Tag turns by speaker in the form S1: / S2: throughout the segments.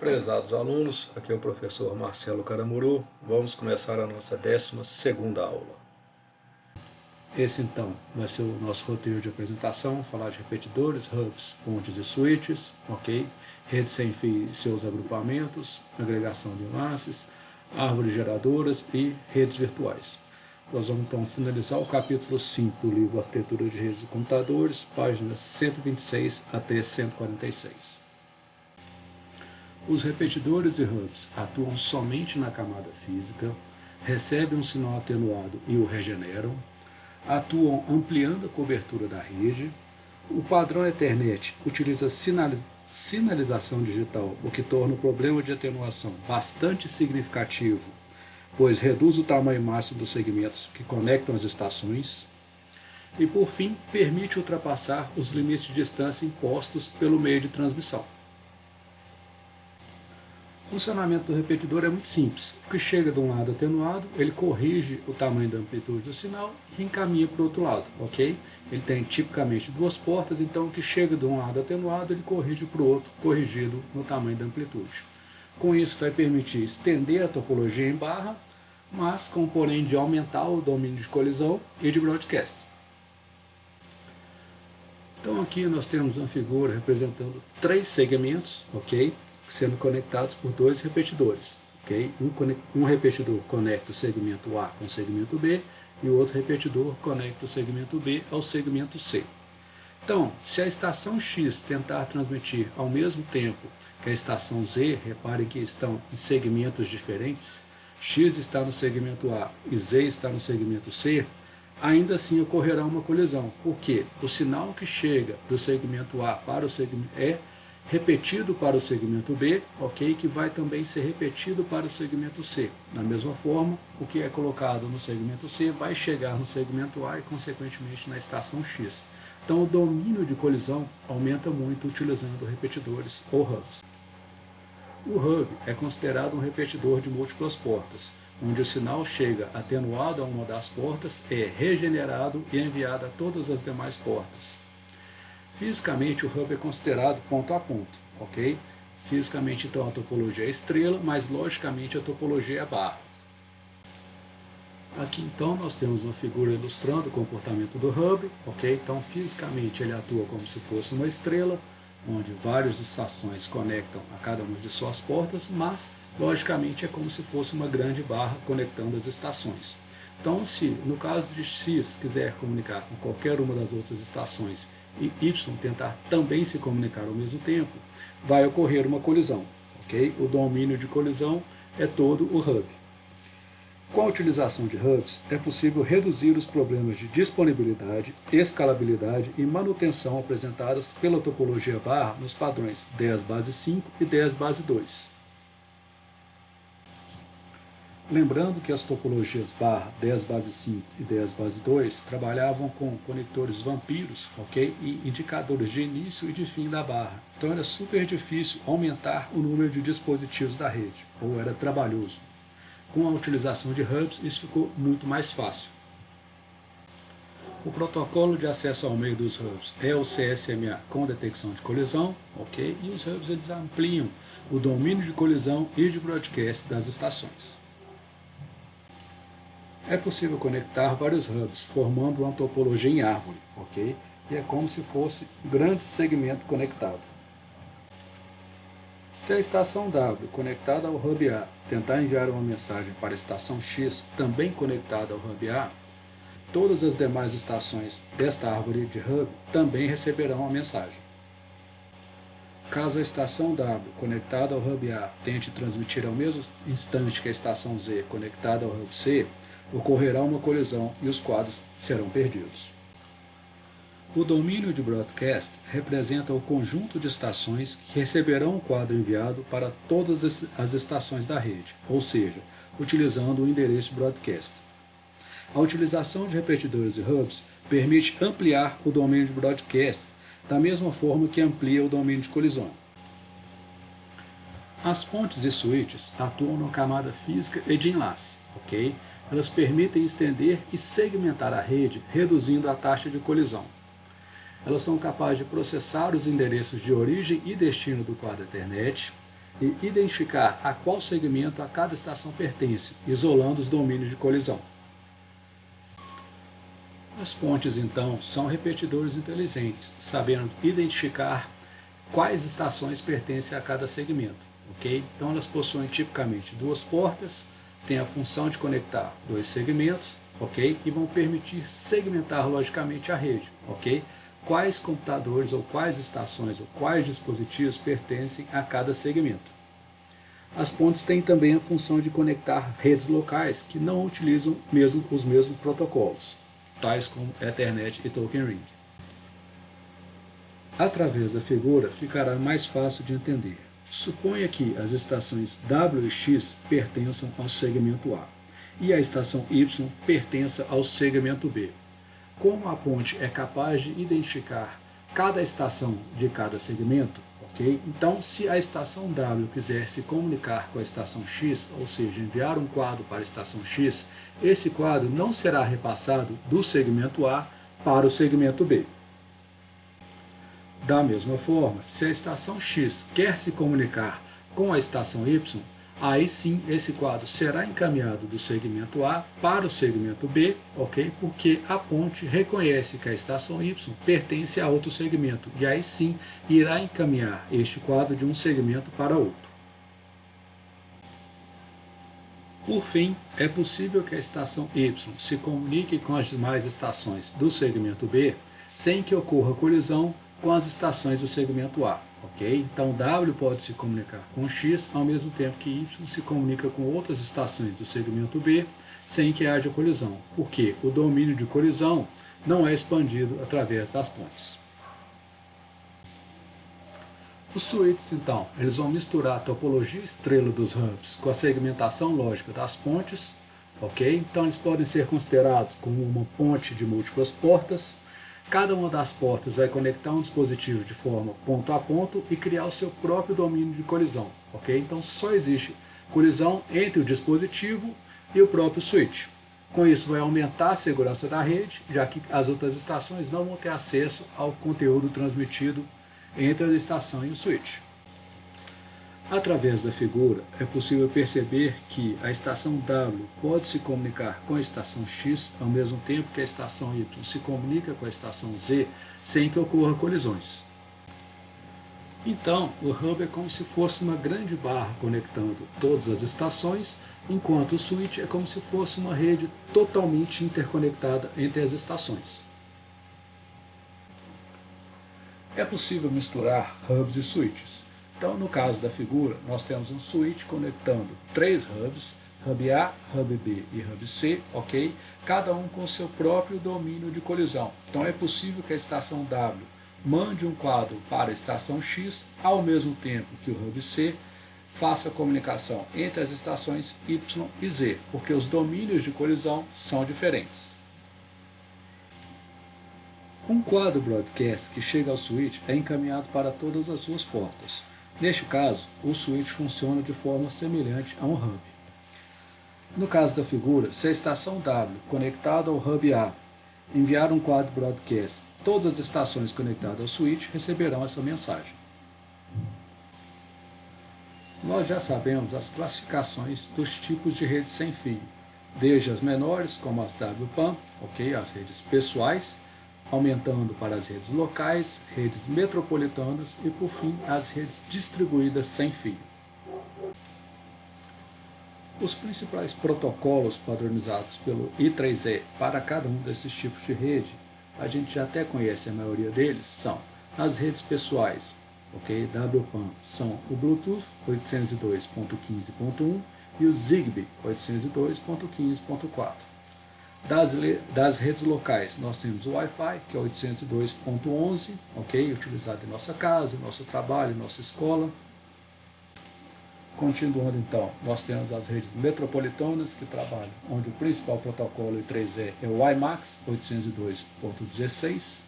S1: Prezados alunos, aqui é o professor Marcelo Caramuru. Vamos começar a nossa 12ª aula. Esse então vai ser o nosso roteiro de apresentação, falar de repetidores, hubs, pontes e switches, ok? Rede sem fio e seus agrupamentos, agregação de enlaces, árvores geradoras e redes virtuais. Nós vamos então finalizar o capítulo 5 do livro Arquitetura de Redes de Computadores, páginas 126 até 146. Os repetidores e hubs atuam somente na camada física, recebem um sinal atenuado e o regeneram, atuam ampliando a cobertura da rede. O padrão Ethernet utiliza sinalização digital, o que torna o problema de atenuação bastante significativo, pois reduz o tamanho máximo dos segmentos que conectam as estações. E, por fim, permite ultrapassar os limites de distância impostos pelo meio de transmissão. O funcionamento do repetidor é muito simples. O que chega de um lado atenuado, ele corrige o tamanho da amplitude do sinal e encaminha para o outro lado, ok? Ele tem tipicamente duas portas, então o que chega de um lado atenuado, ele corrige para o outro, corrigido no tamanho da amplitude. Com isso, vai permitir estender a topologia em barra, mas com o porém de aumentar o domínio de colisão e de broadcast. Então aqui nós temos uma figura representando três segmentos, ok? Sendo conectados por dois repetidores. Okay? Um repetidor conecta o segmento A com o segmento B e o outro repetidor conecta o segmento B ao segmento C. Então, se a estação X tentar transmitir ao mesmo tempo que a estação Z, reparem que estão em segmentos diferentes, X está no segmento A e Z está no segmento C, ainda assim ocorrerá uma colisão, porque o sinal que chega do segmento A para o segmento é repetido para o segmento B, ok, que vai também ser repetido para o segmento C. Da mesma forma, o que é colocado no segmento C vai chegar no segmento A e, consequentemente, na estação X. Então, o domínio de colisão aumenta muito utilizando repetidores ou hubs. O hub é considerado um repetidor de múltiplas portas, onde o sinal chega atenuado a uma das portas, é regenerado e enviado a todas as demais portas. Fisicamente, o hub é considerado ponto a ponto, ok? Fisicamente, então, a topologia é estrela, mas logicamente a topologia é barra. Aqui, então, nós temos uma figura ilustrando o comportamento do hub, ok? Então, fisicamente, ele atua como se fosse uma estrela, onde várias estações conectam a cada uma de suas portas, mas, logicamente, é como se fosse uma grande barra conectando as estações. Então, se no caso de X quiser comunicar com qualquer uma das outras estações e Y tentar também se comunicar ao mesmo tempo, vai ocorrer uma colisão, ok? O domínio de colisão é todo o hub. Com a utilização de hubs, é possível reduzir os problemas de disponibilidade, escalabilidade e manutenção apresentadas pela topologia barra nos padrões 10 base 5 e 10 base 2. Lembrando que as topologias barra 10 base 5 e 10 base 2 trabalhavam com conectores vampiros, ok? E indicadores de início e de fim da barra. Então era super difícil aumentar o número de dispositivos da rede, ou era trabalhoso. Com a utilização de hubs, isso ficou muito mais fácil. O protocolo de acesso ao meio dos hubs é o CSMA com detecção de colisão, ok? E os hubs eles ampliam o domínio de colisão e de broadcast das estações. É possível conectar vários hubs, formando uma topologia em árvore, ok? E é como se fosse um grande segmento conectado. Se a estação W, conectada ao hub A, tentar enviar uma mensagem para a estação X, também conectada ao hub A, todas as demais estações desta árvore de hub também receberão a mensagem. Caso a estação W, conectada ao hub A, tente transmitir ao mesmo instante que a estação Z, conectada ao hub C, ocorrerá uma colisão e os quadros serão perdidos. O domínio de broadcast representa o conjunto de estações que receberão o quadro enviado para todas as estações da rede, ou seja, utilizando o endereço de broadcast. A utilização de repetidores e hubs permite ampliar o domínio de broadcast da mesma forma que amplia o domínio de colisão. As pontes e switches atuam na camada física e de enlace, ok? Elas permitem estender e segmentar a rede, reduzindo a taxa de colisão. Elas são capazes de processar os endereços de origem e destino do quadro Ethernet, e identificar a qual segmento a cada estação pertence, isolando os domínios de colisão. As pontes, então, são repetidores inteligentes, sabendo identificar quais estações pertencem a cada segmento. Ok? Então, elas possuem tipicamente duas portas, têm a função de conectar dois segmentos, ok? E vão permitir segmentar logicamente a rede. Ok? Quais computadores ou quais estações ou quais dispositivos pertencem a cada segmento. As pontes têm também a função de conectar redes locais que não utilizam os mesmos protocolos, tais como Ethernet e Token Ring. Através da figura ficará mais fácil de entender. Suponha que as estações W e X pertençam ao segmento A e a estação Y pertença ao segmento B. Como a ponte é capaz de identificar cada estação de cada segmento, ok? Então, se a estação W quiser se comunicar com a estação X, ou seja, enviar um quadro para a estação X, esse quadro não será repassado do segmento A para o segmento B. Da mesma forma, se a estação X quer se comunicar com a estação Y, aí sim esse quadro será encaminhado do segmento A para o segmento B, ok? Porque a ponte reconhece que a estação Y pertence a outro segmento e aí sim irá encaminhar este quadro de um segmento para outro. Por fim, é possível que a estação Y se comunique com as demais estações do segmento B sem que ocorra colisão com as estações do segmento A. Ok? Então W pode se comunicar com X ao mesmo tempo que Y se comunica com outras estações do segmento B sem que haja colisão, porque o domínio de colisão não é expandido através das pontes. Os switches, então, eles vão misturar a topologia estrela dos hubs com a segmentação lógica das pontes, ok? Então eles podem ser considerados como uma ponte de múltiplas portas. Cada uma das portas vai conectar um dispositivo de forma ponto a ponto e criar o seu próprio domínio de colisão, ok? Então só existe colisão entre o dispositivo e o próprio switch. Com isso vai aumentar a segurança da rede, já que as outras estações não vão ter acesso ao conteúdo transmitido entre a estação e o switch. Através da figura, é possível perceber que a estação W pode se comunicar com a estação X ao mesmo tempo que a estação Y se comunica com a estação Z sem que ocorra colisões. Então, o hub é como se fosse uma grande barra conectando todas as estações, enquanto o switch é como se fosse uma rede totalmente interconectada entre as estações. É possível misturar hubs e switches. Então, no caso da figura, nós temos um switch conectando três hubs, hub A, hub B e hub C, ok? Cada um com seu próprio domínio de colisão. Então, é possível que a estação W mande um quadro para a estação X, ao mesmo tempo que o hub C faça a comunicação entre as estações Y e Z, porque os domínios de colisão são diferentes. Um quadro broadcast que chega ao switch é encaminhado para todas as suas portas. Neste caso, o switch funciona de forma semelhante a um hub. No caso da figura, se a estação W conectada ao hub A enviar um quadro broadcast, todas as estações conectadas ao switch receberão essa mensagem. Nós já sabemos as classificações dos tipos de redes sem fio, desde as menores, como as WPAN, ok, as redes pessoais, aumentando para as redes locais, redes metropolitanas e, por fim, as redes distribuídas sem fio. Os principais protocolos padronizados pelo I3E para cada um desses tipos de rede, a gente já até conhece a maioria deles, são as redes pessoais, ok? WPAN são o Bluetooth 802.15.1 e o Zigbee 802.15.4. Das redes locais, nós temos o Wi-Fi, que é 802.11, ok? Utilizado em nossa casa, nosso trabalho, nossa escola. Continuando então, nós temos as redes metropolitanas que trabalham, onde o principal protocolo I3E é o WiMAX 802.16.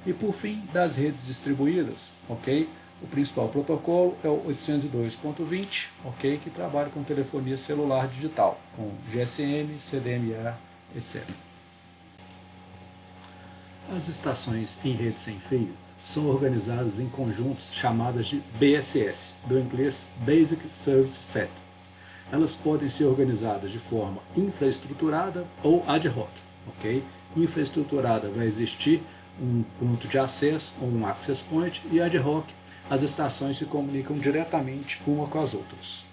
S1: E por fim, das redes distribuídas, ok? O principal protocolo é o 802.20, ok? Que trabalha com telefonia celular digital, com GSM, CDMA, etc. As estações em rede sem fio são organizadas em conjuntos chamadas de BSS, do inglês Basic Service Set. Elas podem ser organizadas de forma infraestruturada ou ad hoc. Okay? Infraestruturada vai existir um ponto de acesso ou um access point, e ad hoc as estações se comunicam diretamente uma com as outras.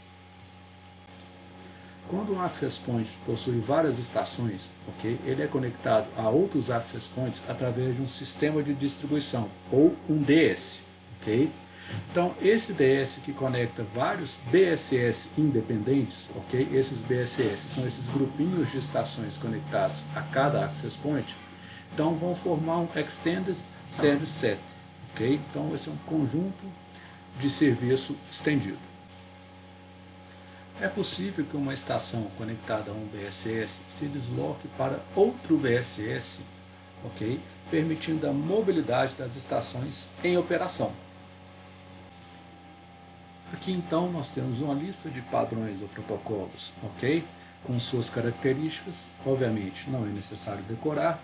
S1: Quando um access point possui várias estações, okay, ele é conectado a outros access points através de um sistema de distribuição, ou um DS. Okay? Então, esse DS que conecta vários BSS independentes, okay, esses BSS são esses grupinhos de estações conectados a cada access point, então vão formar um Extended Service Set. Okay? Então, esse é um conjunto de serviço estendido. É possível que uma estação conectada a um BSS se desloque para outro BSS, okay, permitindo a mobilidade das estações em operação. Aqui então nós temos uma lista de padrões ou protocolos, okay, com suas características. Obviamente não é necessário decorar.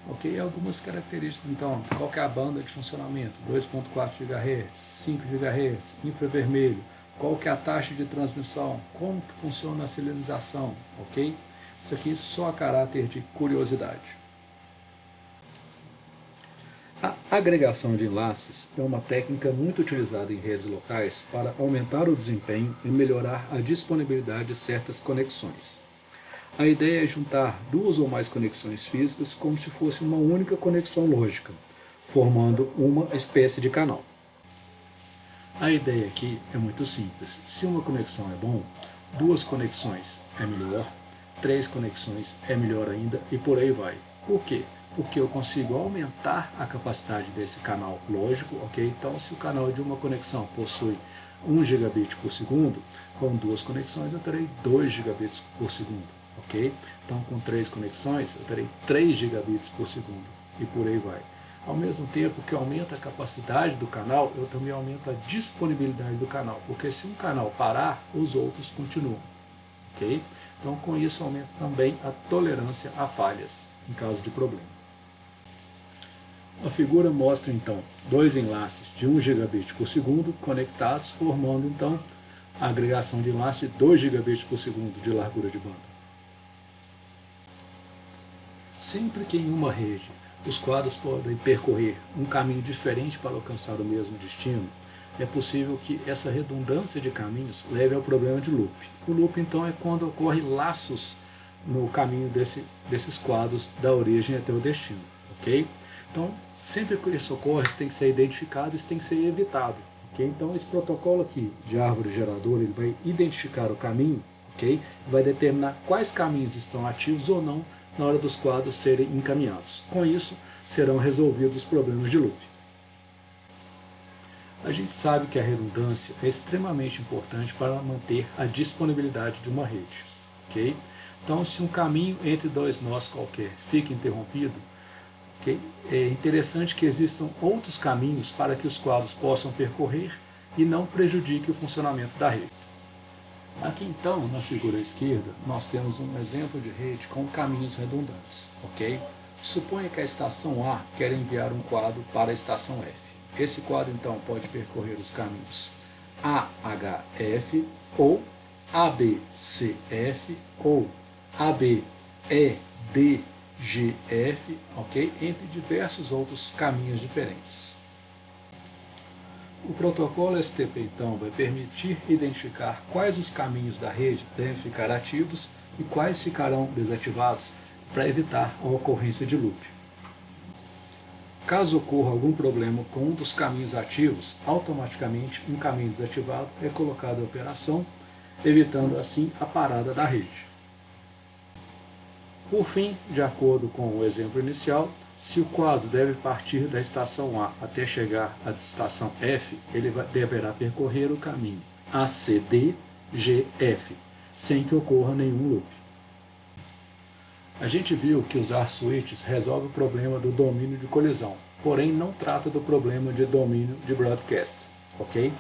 S1: Okay, algumas características, então, qual que é a banda de funcionamento? 2.4 GHz, 5 GHz, infravermelho. Qual que é a taxa de transmissão? Como que funciona a silenização? Ok? Isso aqui só a caráter de curiosidade. A agregação de enlaces é uma técnica muito utilizada em redes locais para aumentar o desempenho e melhorar a disponibilidade de certas conexões. A ideia é juntar duas ou mais conexões físicas como se fosse uma única conexão lógica, formando uma espécie de canal. A ideia aqui é muito simples. Se uma conexão é bom, duas conexões é melhor, três conexões é melhor ainda, e por aí vai. Por quê? Porque eu consigo aumentar a capacidade desse canal lógico, ok? Então, se o canal de uma conexão possui 1 gigabit por segundo, com duas conexões eu terei 2 gigabits por segundo, ok? Então, com três conexões eu terei 3 gigabits por segundo, e por aí vai. Ao mesmo tempo que aumenta a capacidade do canal, eu também aumento a disponibilidade do canal, porque se um canal parar, os outros continuam. Okay? Então, com isso, aumenta também a tolerância a falhas, em caso de problema. A figura mostra, então, dois enlaces de 1 gigabit por segundo conectados, formando, então, a agregação de enlace de 2 gigabits por segundo de largura de banda. Sempre que em uma rede os quadros podem percorrer um caminho diferente para alcançar o mesmo destino, é possível que essa redundância de caminhos leve ao problema de loop. O loop, então, é quando ocorrem laços no caminho desses quadros da origem até o destino. Okay? Então, sempre que isso ocorre, isso tem que ser identificado, isso tem que ser evitado. Okay? Então, esse protocolo aqui de árvore geradora, ele vai identificar o caminho, okay? Vai determinar quais caminhos estão ativos ou não na hora dos quadros serem encaminhados. Com isso, serão resolvidos os problemas de loop. A gente sabe que a redundância é extremamente importante para manter a disponibilidade de uma rede. Okay? Então, se um caminho entre dois nós qualquer fica interrompido, okay, é interessante que existam outros caminhos para que os quadros possam percorrer e não prejudique o funcionamento da rede. Aqui então, na figura esquerda, nós temos um exemplo de rede com caminhos redundantes. Okay? Suponha que a estação A quer enviar um quadro para a estação F. Esse quadro então pode percorrer os caminhos AHF ou ABCF ou ABEDGF, okay? Entre diversos outros caminhos diferentes. O protocolo STP, então, vai permitir identificar quais os caminhos da rede devem ficar ativos e quais ficarão desativados para evitar a ocorrência de loop. Caso ocorra algum problema com um dos caminhos ativos, automaticamente um caminho desativado é colocado em operação, evitando assim a parada da rede. Por fim, de acordo com o exemplo inicial, se o quadro deve partir da estação A até chegar à estação F, ele deverá percorrer o caminho ACDGF, sem que ocorra nenhum loop. A gente viu que usar switches resolve o problema do domínio de colisão, porém não trata do problema de domínio de broadcast. Okay?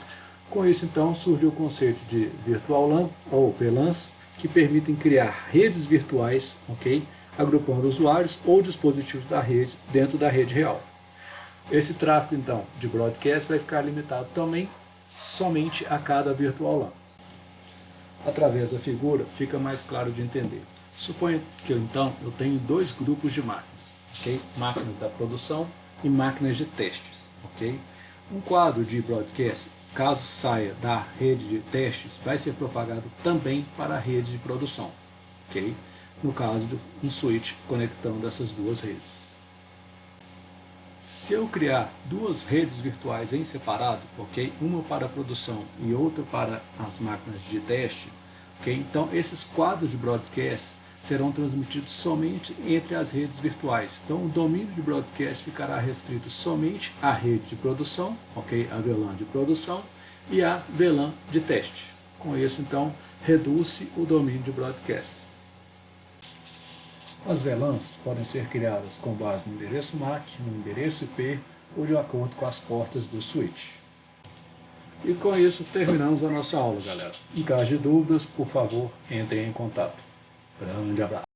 S1: Com isso, então, surgiu o conceito de Virtual LAN ou VLANs, que permitem criar redes virtuais, okay, agrupando usuários ou dispositivos da rede dentro da rede real. Esse tráfego, então, de broadcast vai ficar limitado também somente a cada virtual LAN. Através da figura, fica mais claro de entender. Suponha que, então, eu tenho dois grupos de máquinas, ok? Máquinas da produção e máquinas de testes, ok? Um quadro de broadcast, caso saia da rede de testes, vai ser propagado também para a rede de produção, ok? No caso de um switch conectando essas duas redes. Se eu criar duas redes virtuais em separado, ok? Uma para a produção e outra para as máquinas de teste, ok? Então esses quadros de broadcast serão transmitidos somente entre as redes virtuais. Então o domínio de broadcast ficará restrito somente à rede de produção, ok? A VLAN de produção e a VLAN de teste. Com isso, então, reduz-se o domínio de broadcast. As VLANs podem ser criadas com base no endereço MAC, no endereço IP ou de acordo com as portas do switch. E com isso terminamos a nossa aula, galera. Em caso de dúvidas, por favor, entrem em contato. Grande abraço.